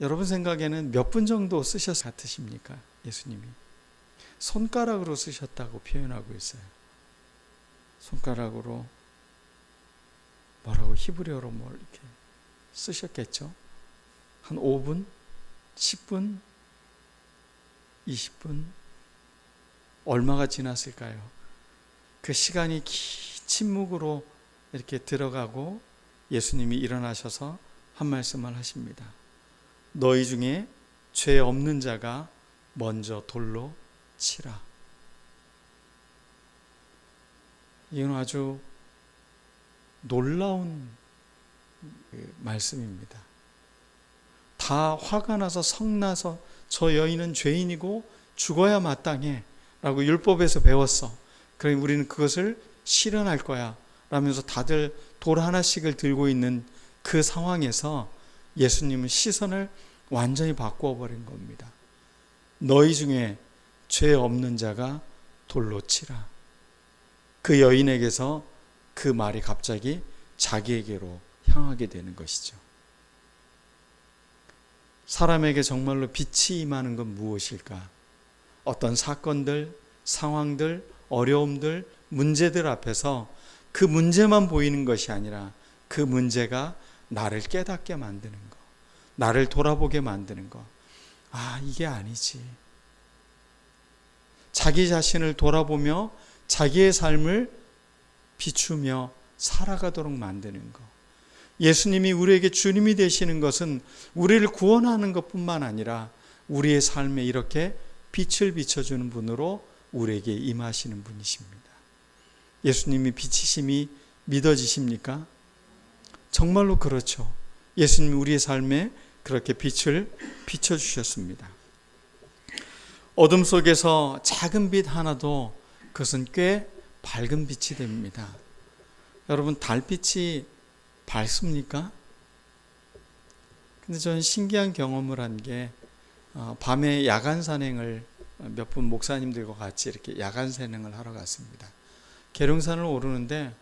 여러분 생각에는 몇 분 정도 쓰셨을 것 같으십니까? 예수님이 손가락으로 쓰셨다고 표현하고 있어요. 손가락으로 뭐라고 히브리어로 뭘 이렇게 쓰셨겠죠? 한 5분, 10분, 20분, 얼마가 지났을까요? 그 시간이 긴 침묵으로 이렇게 들어가고 예수님이 일어나셔서 한 말씀을 하십니다. 너희 중에 죄 없는 자가 먼저 돌로 치라. 이건 아주 놀라운 말씀입니다. 다 화가 나서 성나서 저 여인은 죄인이고 죽어야 마땅해 라고 율법에서 배웠어. 그러니 우리는 그것을 실현할 거야 라면서 다들 돌 하나씩을 들고 있는 그 상황에서 예수님은 시선을 완전히 바꾸어 버린 겁니다. 너희 중에 죄 없는 자가 돌로 치라. 그 여인에게서 그 말이 갑자기 자기에게로 향하게 되는 것이죠. 사람에게 정말로 빛이 임하는 건 무엇일까? 어떤 사건들, 상황들, 어려움들, 문제들 앞에서 그 문제만 보이는 것이 아니라 그 문제가 나를 깨닫게 만드는 것, 나를 돌아보게 만드는 것. 아, 이게 아니지. 자기 자신을 돌아보며 자기의 삶을 비추며 살아가도록 만드는 것. 예수님이 우리에게 주님이 되시는 것은 우리를 구원하는 것뿐만 아니라 우리의 삶에 이렇게 빛을 비춰주는 분으로 우리에게 임하시는 분이십니다. 예수님이 빛이심이 믿어지십니까? 정말로 그렇죠. 예수님이 우리의 삶에 그렇게 빛을 비춰주셨습니다. 어둠 속에서 작은 빛 하나도 그것은 꽤 밝은 빛이 됩니다. 여러분, 달빛이 밝습니까? 근데 저는 신기한 경험을 한 게 밤에 야간 산행을 몇 분 목사님들과 같이 이렇게 야간 산행을 하러 갔습니다. 계룡산을 오르는데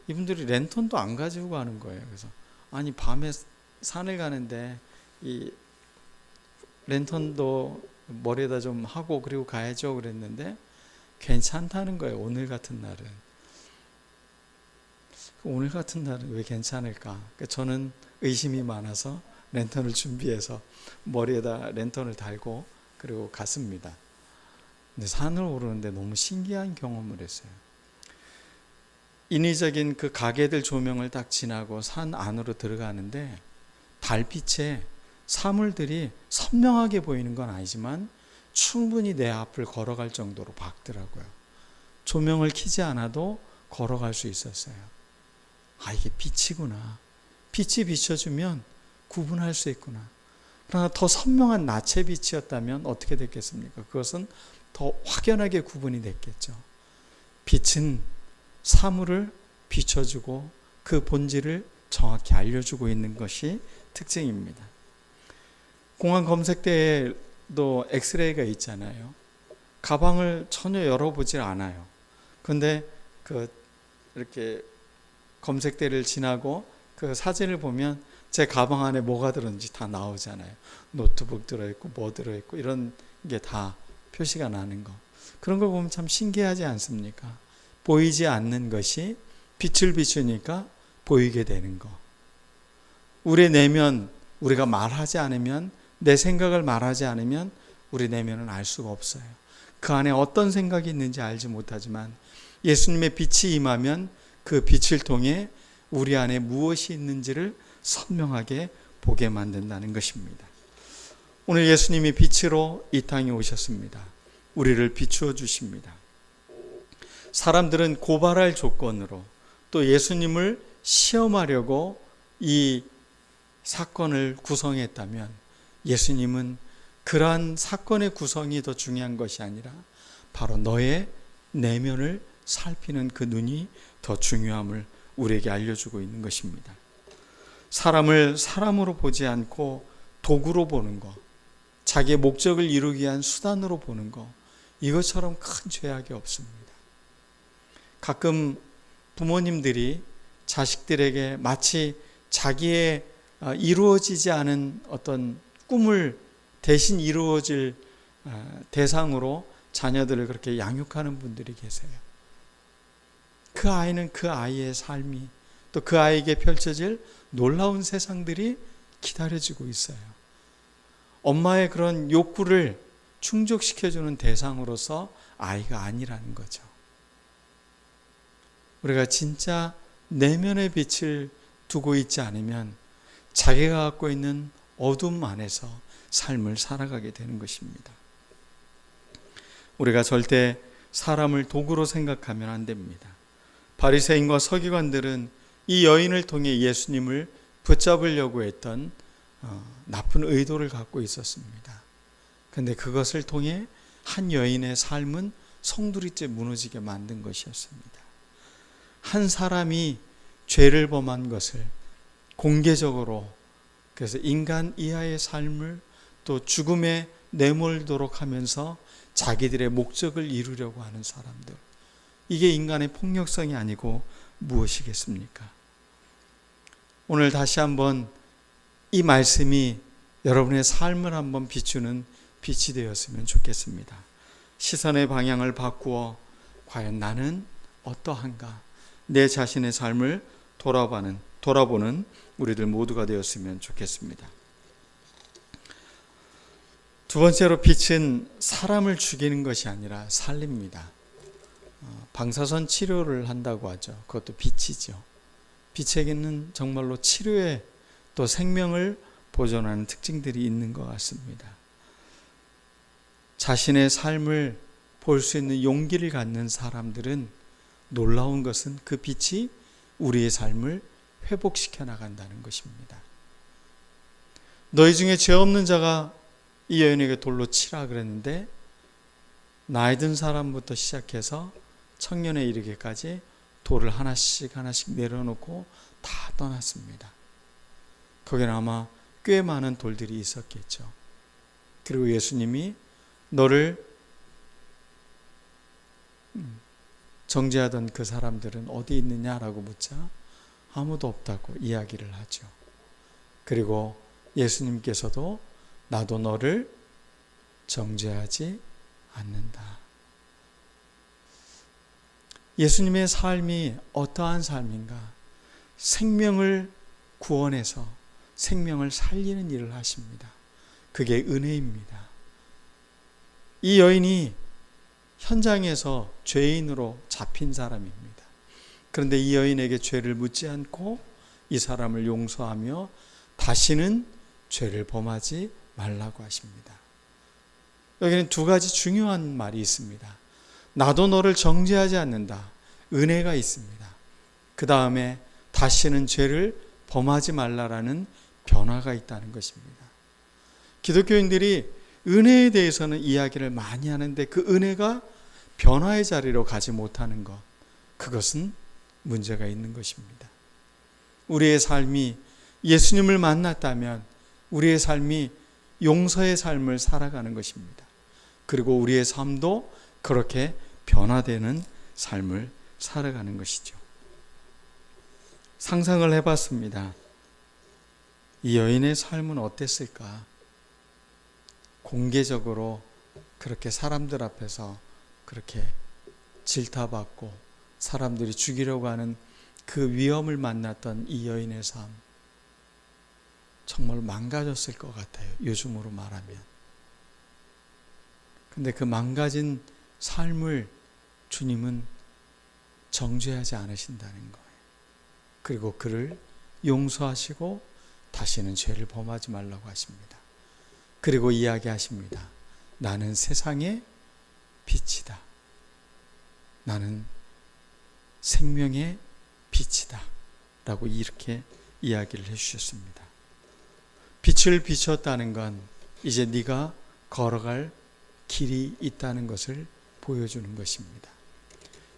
이분들이 랜턴도 안 가지고 가는 거예요. 그래서 아니 밤에 산을 가는데 이 랜턴도 머리에다 좀 하고 그리고 가야죠 그랬는데 괜찮다는 거예요. 오늘 같은 날은. 오늘 같은 날은 왜 괜찮을까? 저는 의심이 많아서 랜턴을 준비해서 머리에다 랜턴을 달고 그리고 갔습니다. 근데 산을 오르는데 너무 신기한 경험을 했어요. 인위적인 그 가게들 조명을 딱 지나고 산 안으로 들어가는데 달빛에 사물들이 선명하게 보이는 건 아니지만 충분히 내 앞을 걸어갈 정도로 밝더라고요. 조명을 켜지 않아도 걸어갈 수 있었어요. 아, 이게 빛이구나. 빛이 비춰주면 구분할 수 있구나. 그러나 더 선명한 낯의 빛이었다면 어떻게 됐겠습니까? 그것은 더 확연하게 구분이 됐겠죠. 빛은 사물을 비춰주고 그 본질을 정확히 알려주고 있는 것이 특징입니다. 공항 검색대에도 엑스레이가 있잖아요. 가방을 전혀 열어보질 않아요. 그런데 이렇게 검색대를 지나고 그 사진을 보면 제 가방 안에 뭐가 들었는지 다 나오잖아요. 노트북 들어있고 뭐 들어있고 이런 게 다 표시가 나는 거. 그런 걸 보면 참 신기하지 않습니까? 보이지 않는 것이 빛을 비추니까 보이게 되는 거. 우리의 내면, 우리가 말하지 않으면, 내 생각을 말하지 않으면 우리 내면은 알 수가 없어요. 그 안에 어떤 생각이 있는지 알지 못하지만 예수님의 빛이 임하면 그 빛을 통해 우리 안에 무엇이 있는지를 선명하게 보게 만든다는 것입니다. 오늘 예수님이 빛으로 이 땅에 오셨습니다. 우리를 비추어 주십니다. 사람들은 고발할 조건으로 또 예수님을 시험하려고 이 사건을 구성했다면 예수님은 그러한 사건의 구성이 더 중요한 것이 아니라 바로 너의 내면을 살피는 그 눈이 더 중요함을 우리에게 알려주고 있는 것입니다. 사람을 사람으로 보지 않고 도구로 보는 것, 자기의 목적을 이루기 위한 수단으로 보는 것, 이것처럼 큰 죄악이 없습니다. 가끔 부모님들이 자식들에게 마치 자기의 이루어지지 않은 어떤 꿈을 대신 이루어질 대상으로 자녀들을 그렇게 양육하는 분들이 계세요. 그 아이는 그 아이의 삶이 또 그 아이에게 펼쳐질 놀라운 세상들이 기다려지고 있어요. 엄마의 그런 욕구를 충족시켜주는 대상으로서 아이가 아니라는 거죠. 우리가 진짜 내면의 빛을 두고 있지 않으면 자기가 갖고 있는 어둠 안에서 삶을 살아가게 되는 것입니다. 우리가 절대 사람을 도구로 생각하면 안 됩니다. 바리새인과 서기관들은 이 여인을 통해 예수님을 붙잡으려고 했던 나쁜 의도를 갖고 있었습니다. 그런데 그것을 통해 한 여인의 삶은 송두리째 무너지게 만든 것이었습니다. 한 사람이 죄를 범한 것을 공개적으로, 그래서 인간 이하의 삶을 또 죽음에 내몰도록 하면서 자기들의 목적을 이루려고 하는 사람들, 이게 인간의 폭력성이 아니고 무엇이겠습니까? 오늘 다시 한번 이 말씀이 여러분의 삶을 한번 비추는 빛이 되었으면 좋겠습니다. 시선의 방향을 바꾸어 과연 나는 어떠한가, 내 자신의 삶을 돌아보는 우리들 모두가 되었으면 좋겠습니다. 두 번째로 빛은 사람을 죽이는 것이 아니라 살립니다. 방사선 치료를 한다고 하죠. 그것도 빛이죠. 빛에게는 정말로 치료에 또 생명을 보존하는 특징들이 있는 것 같습니다. 자신의 삶을 볼 수 있는 용기를 갖는 사람들은 놀라운 것은 그 빛이 우리의 삶을 회복시켜 나간다는 것입니다. 너희 중에 죄 없는 자가 이 여인에게 돌로 치라 그랬는데 나이 든 사람부터 시작해서 청년에 이르기까지 돌을 하나씩 내려놓고 다 떠났습니다. 거기는 아마 꽤 많은 돌들이 있었겠죠. 그리고 예수님이 너를 정죄하던 그 사람들은 어디 있느냐라고 묻자 아무도 없다고 이야기를 하죠. 그리고 예수님께서도 나도 너를 정죄하지 않는다. 예수님의 삶이 어떠한 삶인가? 생명을 구원해서 생명을 살리는 일을 하십니다. 그게 은혜입니다. 이 여인이 현장에서 죄인으로 잡힌 사람입니다. 그런데 이 여인에게 죄를 묻지 않고 이 사람을 용서하며 다시는 죄를 범하지 말라고 하십니다. 여기는 두 가지 중요한 말이 있습니다. 나도 너를 정죄하지 않는다. 은혜가 있습니다. 그 다음에 다시는 죄를 범하지 말라라는 변화가 있다는 것입니다. 기독교인들이 은혜에 대해서는 이야기를 많이 하는데 그 은혜가 변화의 자리로 가지 못하는 것, 그것은 문제가 있는 것입니다. 우리의 삶이 예수님을 만났다면 우리의 삶이 용서의 삶을 살아가는 것입니다. 그리고 우리의 삶도 그렇게 변화되는 삶을 살아가는 것이죠. 상상을 해봤습니다. 이 여인의 삶은 어땠을까? 공개적으로 그렇게 사람들 앞에서 그렇게 질타받고 사람들이 죽이려고 하는 그 위험을 만났던 이 여인의 삶, 정말 망가졌을 것 같아요. 요즘으로 말하면. 근데 그 망가진 삶을 주님은 정죄하지 않으신다는 거예요. 그리고 그를 용서하시고 다시는 죄를 범하지 말라고 하십니다. 그리고 이야기하십니다. 나는 세상의 빛이다. 나는 생명의 빛이다. 라고 이렇게 이야기를 해주셨습니다. 빛을 비췄다는 건 이제 네가 걸어갈 길이 있다는 것을 보여주는 것입니다.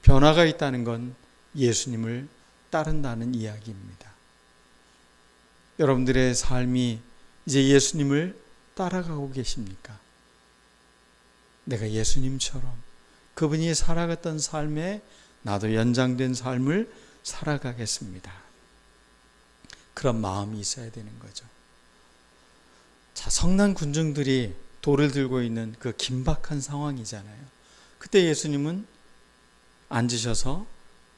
변화가 있다는 건 예수님을 따른다는 이야기입니다. 여러분들의 삶이 이제 예수님을 따라가고 계십니까? 내가 예수님처럼 그분이 살아갔던 삶에 나도 연장된 삶을 살아가겠습니다. 그런 마음이 있어야 되는 거죠. 자, 성난 군중들이 돌을 들고 있는 그 긴박한 상황이잖아요. 그때 예수님은 앉으셔서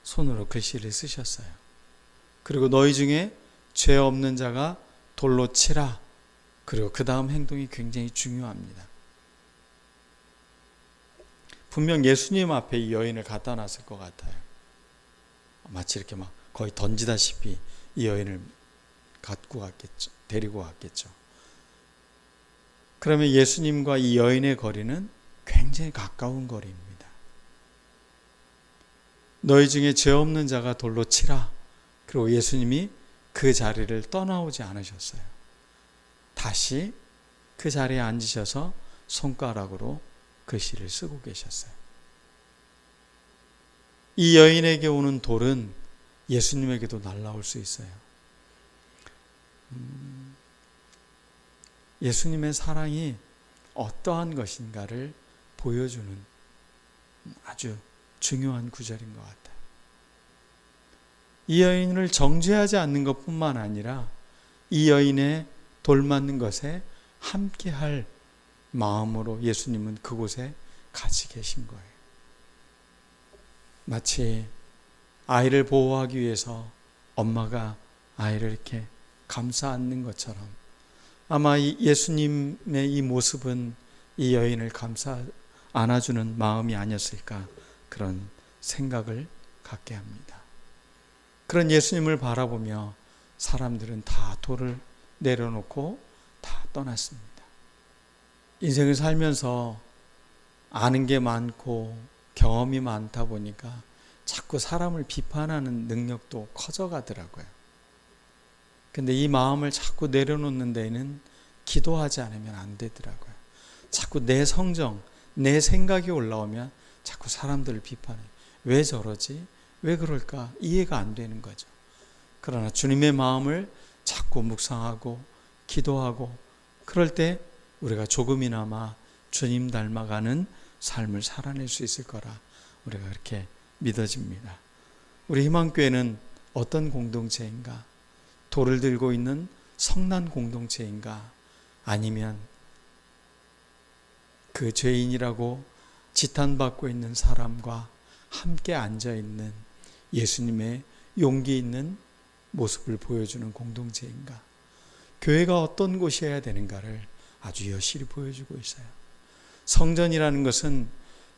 손으로 글씨를 쓰셨어요. 그리고 너희 중에 죄 없는 자가 돌로 치라. 그리고 그 다음 행동이 굉장히 중요합니다. 분명 예수님 앞에 이 여인을 갖다 놨을 것 같아요. 마치 이렇게 막 거의 던지다시피 이 여인을 갖고 갔겠죠. 데리고 갔겠죠. 그러면 예수님과 이 여인의 거리는 굉장히 가까운 거리입니다. 너희 중에 죄 없는 자가 돌로 치라. 그리고 예수님이 그 자리를 떠나오지 않으셨어요. 다시 그 자리에 앉으셔서 손가락으로 글씨를 쓰고 계셨어요. 이 여인에게 오는 돌은 예수님에게도 날아올 수 있어요. 예수님의 사랑이 어떠한 것인가를 보여주는 아주 중요한 구절인 것 같아요. 이 여인을 정죄하지 않는 것뿐만 아니라 이 여인의 돌 맞는 것에 함께할 마음으로 예수님은 그곳에 같이 계신 거예요. 마치 아이를 보호하기 위해서 엄마가 아이를 이렇게 감싸 안는 것처럼 아마 예수님의 이 모습은 이 여인을 감싸 안아주는 마음이 아니었을까 그런 생각을 갖게 합니다. 그런 예수님을 바라보며 사람들은 다 돌을 내려놓고 다 떠났습니다. 인생을 살면서 아는 게 많고 경험이 많다 보니까 자꾸 사람을 비판하는 능력도 커져가더라고요. 근데 이 마음을 자꾸 내려놓는 데에는 기도하지 않으면 안 되더라고요. 자꾸 내 성정, 내 생각이 올라오면 자꾸 사람들을 비판해요. 왜 저러지? 왜 그럴까? 이해가 안 되는 거죠. 그러나 주님의 마음을 자꾸 묵상하고 기도하고 그럴 때 우리가 조금이나마 주님 닮아가는 삶을 살아낼 수 있을 거라 우리가 그렇게 믿어집니다. 우리 희망교회는 어떤 공동체인가? 돌을 들고 있는 성난 공동체인가? 아니면 그 죄인이라고 지탄받고 있는 사람과 함께 앉아있는 예수님의 용기 있는 모습을 보여주는 공동체인가? 교회가 어떤 곳이어야 되는가를 아주 여실히 보여주고 있어요. 성전이라는 것은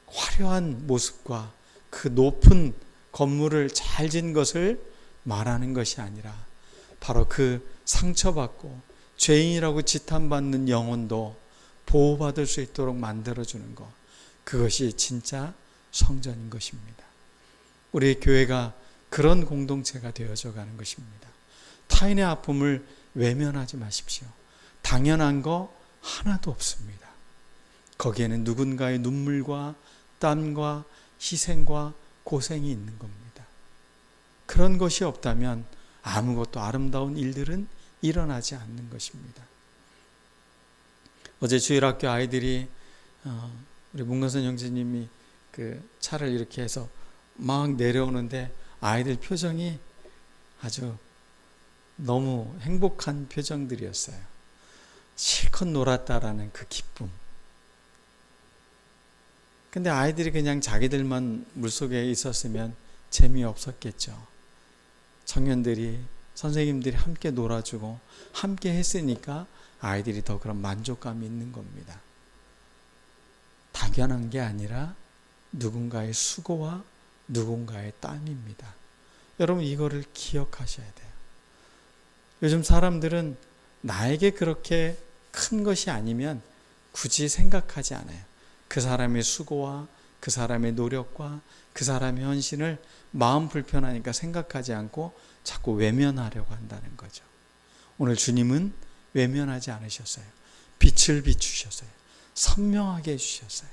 화려한 모습과 그 높은 건물을 잘 지은 것을 말하는 것이 아니라 바로 그 상처받고 죄인이라고 지탄받는 영혼도 보호받을 수 있도록 만들어주는 것, 그것이 진짜 성전인 것입니다. 우리 교회가 그런 공동체가 되어져 가는 것입니다. 타인의 아픔을 외면하지 마십시오. 당연한 거 하나도 없습니다. 거기에는 누군가의 눈물과 땀과 희생과 고생이 있는 겁니다. 그런 것이 없다면 아무것도 아름다운 일들은 일어나지 않는 것입니다. 어제 주일학교 아이들이 우리 문건선 형제님이 그 차를 이렇게 해서 막 내려오는데 아이들 표정이 아주 너무 행복한 표정들이었어요. 실컷 놀았다라는 그 기쁨. 근데 아이들이 그냥 자기들만 물속에 있었으면 재미없었겠죠. 청년들이, 선생님들이 함께 놀아주고 함께 했으니까 아이들이 더 그런 만족감이 있는 겁니다. 당연한 게 아니라 누군가의 수고와 누군가의 땀입니다. 여러분 이거를 기억하셔야 돼요. 요즘 사람들은 나에게 그렇게 큰 것이 아니면 굳이 생각하지 않아요. 그 사람의 수고와 그 사람의 노력과 그 사람의 헌신을 마음 불편하니까 생각하지 않고 자꾸 외면하려고 한다는 거죠. 오늘 주님은 외면하지 않으셨어요. 빛을 비추셨어요. 선명하게 해주셨어요.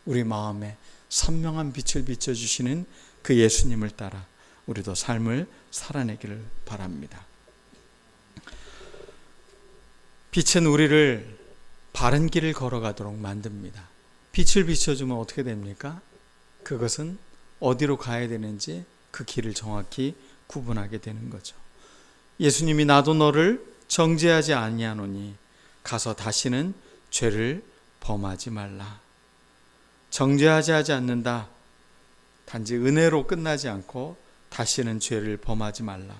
우리 마음에 선명한 빛을 비춰주시는 그 예수님을 따라 우리도 삶을 살아내기를 바랍니다. 빛은 우리를 바른 길을 걸어가도록 만듭니다. 빛을 비춰주면 어떻게 됩니까? 그것은 어디로 가야 되는지 그 길을 정확히 구분하게 되는 거죠. 예수님이 나도 너를 정죄하지 아니하노니 가서 다시는 죄를 범하지 말라. 정죄하지 않는다. 단지 은혜로 끝나지 않고 다시는 죄를 범하지 말라.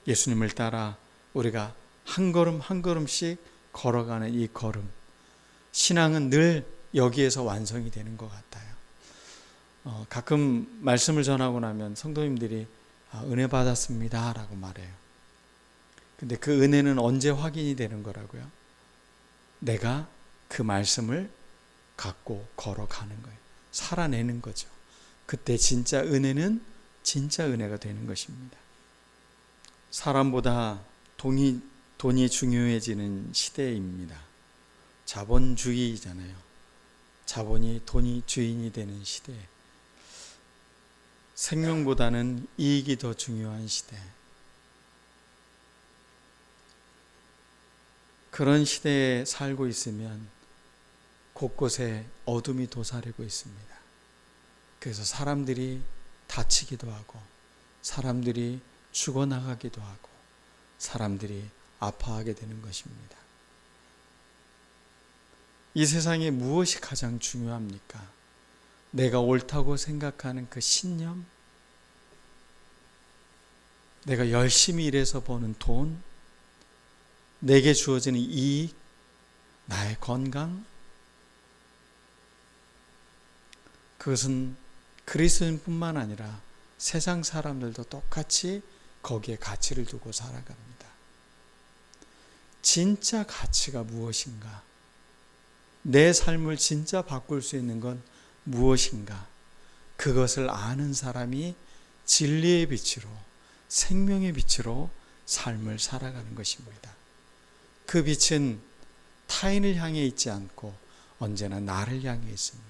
예수님을 따라 우리가 한 걸음 한 걸음씩 걸어가는 이 걸음, 신앙은 늘 여기에서 완성이 되는 것 같아요. 가끔 말씀을 전하고 나면 성도님들이 은혜 받았습니다 라고 말해요. 근데 그 은혜는 언제 확인이 되는 거라고요? 내가 그 말씀을 갖고 걸어가는 거예요. 살아내는 거죠. 그때 진짜 은혜는 진짜 은혜가 되는 것입니다. 사람보다 돈이 중요해지는 시대입니다. 자본주의잖아요. 자본이 돈이 주인이 되는 시대. 생명보다는 이익이 더 중요한 시대. 그런 시대에 살고 있으면 곳곳에 어둠이 도사리고 있습니다. 그래서 사람들이 다치기도 하고, 사람들이 죽어나가기도 하고, 사람들이 아파하게 되는 것입니다. 이 세상에 무엇이 가장 중요합니까? 내가 옳다고 생각하는 그 신념, 내가 열심히 일해서 버는 돈, 내게 주어지는 이익, 나의 건강, 그것은 그리스도인뿐만 아니라 세상 사람들도 똑같이 거기에 가치를 두고 살아갑니다. 진짜 가치가 무엇인가? 내 삶을 진짜 바꿀 수 있는 건 무엇인가? 그것을 아는 사람이 진리의 빛으로, 생명의 빛으로 삶을 살아가는 것입니다. 그 빛은 타인을 향해 있지 않고 언제나 나를 향해 있습니다.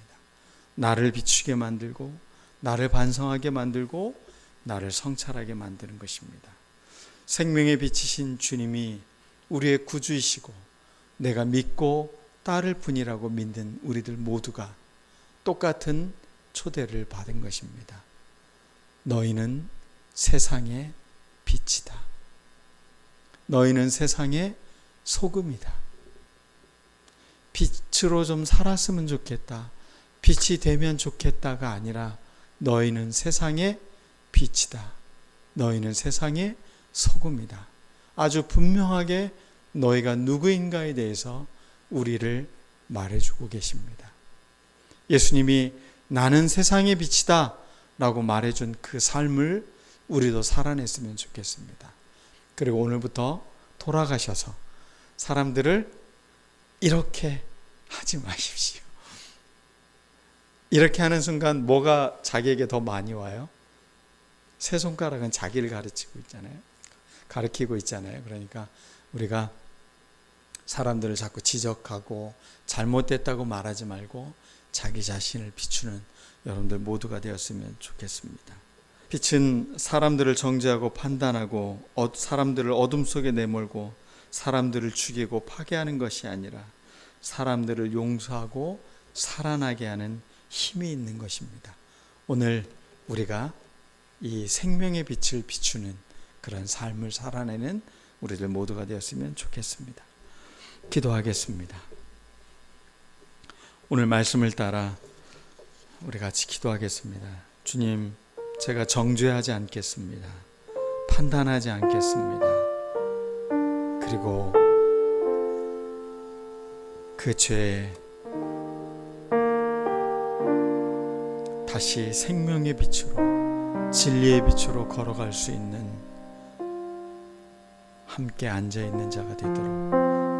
나를 비추게 만들고, 나를 반성하게 만들고, 나를 성찰하게 만드는 것입니다. 생명의 빛이신 주님이 우리의 구주이시고 내가 믿고 따를 뿐이라고 믿는 우리들 모두가 똑같은 초대를 받은 것입니다. 너희는 세상의 빛이다. 너희는 세상의 소금이다. 빛으로 좀 살았으면 좋겠다. 빛이 되면 좋겠다가 아니라 너희는 세상의 빛이다. 너희는 세상의 소금이다. 아주 분명하게 너희가 누구인가에 대해서 우리를 말해주고 계십니다. 예수님이 나는 세상의 빛이다 라고 말해준 그 삶을 우리도 살아냈으면 좋겠습니다. 그리고 오늘부터 돌아가셔서 사람들을 이렇게 하지 마십시오. 이렇게 하는 순간 뭐가 자기에게 더 많이 와요? 세 손가락은 자기를 가리키고 있잖아요. 그러니까 우리가 사람들을 자꾸 지적하고 잘못됐다고 말하지 말고 자기 자신을 비추는 여러분들 모두가 되었으면 좋겠습니다. 빛은 사람들을 정죄하고 판단하고 사람들을 어둠 속에 내몰고 사람들을 죽이고 파괴하는 것이 아니라 사람들을 용서하고 살아나게 하는 힘이 있는 것입니다. 오늘 우리가 이 생명의 빛을 비추는 그런 삶을 살아내는 우리들 모두가 되었으면 좋겠습니다. 기도하겠습니다. 오늘 말씀을 따라 우리 같이 기도하겠습니다. 주님, 제가 정죄하지 않겠습니다. 판단하지 않겠습니다. 그리고 그 죄에 다시 생명의 빛으로, 진리의 빛으로 걸어갈 수 있는 함께 앉아있는 자가 되도록